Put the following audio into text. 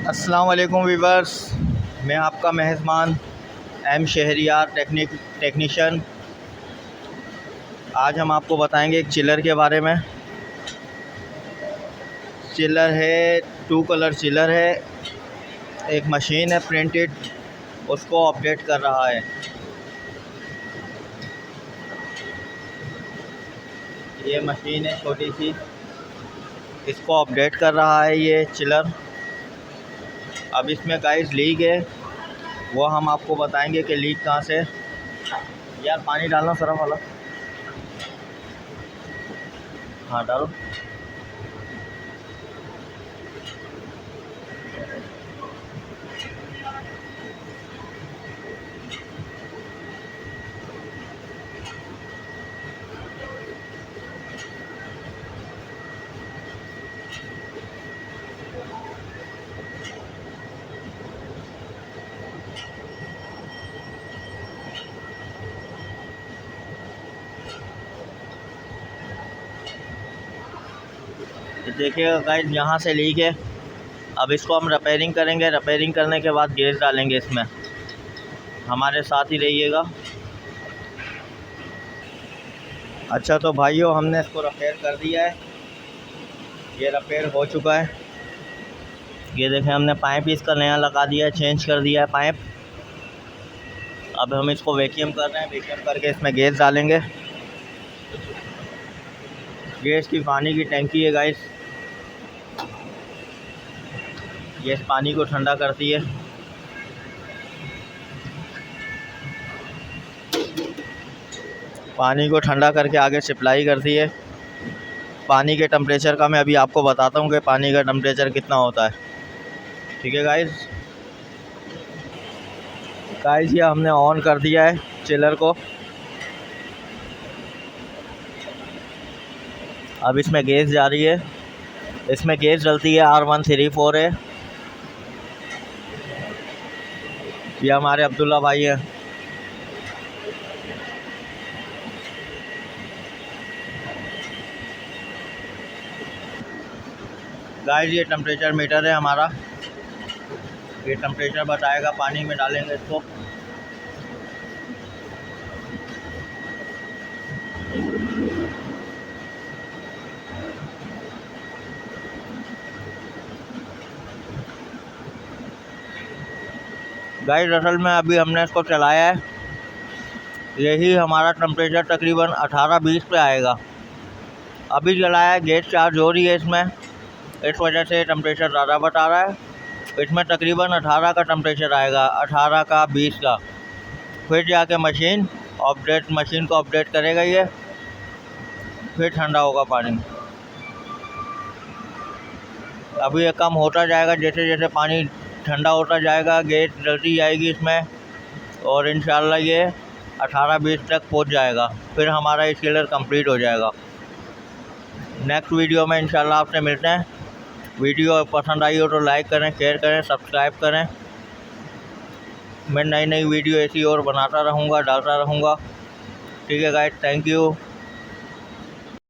अस्सलाम वालेकुम वीवर्स, मैं आपका मेहमान एम शहरियार टेक्नीशियन। आज हम आपको बताएंगे एक चिलर के बारे में। चिलर है, 2 कलर चिलर है। एक मशीन है प्रिंटेड, उसको अपडेट कर रहा है। ये मशीन है छोटी सी, इसको अपडेट कर रहा है ये चिलर। अब इसमें गाइस लीक है, वो हम आपको बताएंगे कि लीक कहाँ से। यार पानी डालना सरफ वाला, हाँ डालो। देखिएगा गाइस, यहाँ से लीक है। अब इसको हम रिपेयरिंग करेंगे। रिपेयरिंग करने के बाद गैस डालेंगे इसमें। हमारे साथ ही रहिएगा। अच्छा तो भाइयों, हमने इसको रिपेयर कर दिया है। ये रिपेयर हो चुका है। ये देखें, हमने पाइप इसका नया लगा दिया है, चेंज कर दिया है पाइप। अब हम इसको वैक्यूम कर रहे हैं। वैक्यूम करके इसमें गैस डालेंगे। गैस की पानी की टंकी है गाइस, गैस पानी को ठंडा करती है। पानी को ठंडा करके आगे सप्लाई करती है। पानी के टेम्परेचर का मैं अभी आपको बताता हूँ कि पानी का टेम्परेचर कितना होता है। ठीक है गाइस, ये हमने ऑन कर दिया है चिलर को। अब इसमें गैस जा रही है। इसमें गैस जलती है R134 है। ये हमारे अब्दुल्ला भाई हैं। गाइस, ये टेम्परेचर मीटर है हमारा। ये टेम्परेचर बताएगा। पानी में डालेंगे इसको। गाइस, असल में अभी हमने इसको चलाया है, यही हमारा टेम्परेचर तकरीबन 18-20 पे आएगा। अभी चलाया है, गैस चार्ज हो रही है इसमें, इस वजह से टेम्परेचर ज़्यादा बता रहा है। इसमें तकरीबन 18 का टेम्परेचर आएगा, 18 का 20 का। फिर जाके मशीन को अपडेट करेगा ये, फिर ठंडा होगा पानी। अभी ये कम होता जाएगा, जैसे जैसे पानी ठंडा होता जाएगा गैस जलती जाएगी इसमें, और इंशाल्लाह ये 18-20 तक पहुंच जाएगा। फिर हमारा ये चिलर कंप्लीट हो जाएगा। नेक्स्ट वीडियो में इंशाल्लाह आपसे मिलते हैं। वीडियो पसंद आई हो तो लाइक करें, शेयर करें, सब्सक्राइब करें। मैं नई वीडियो ऐसी और बनाता रहूँगा, डालता रहूँगा। ठीक है गाइस, थैंक यू।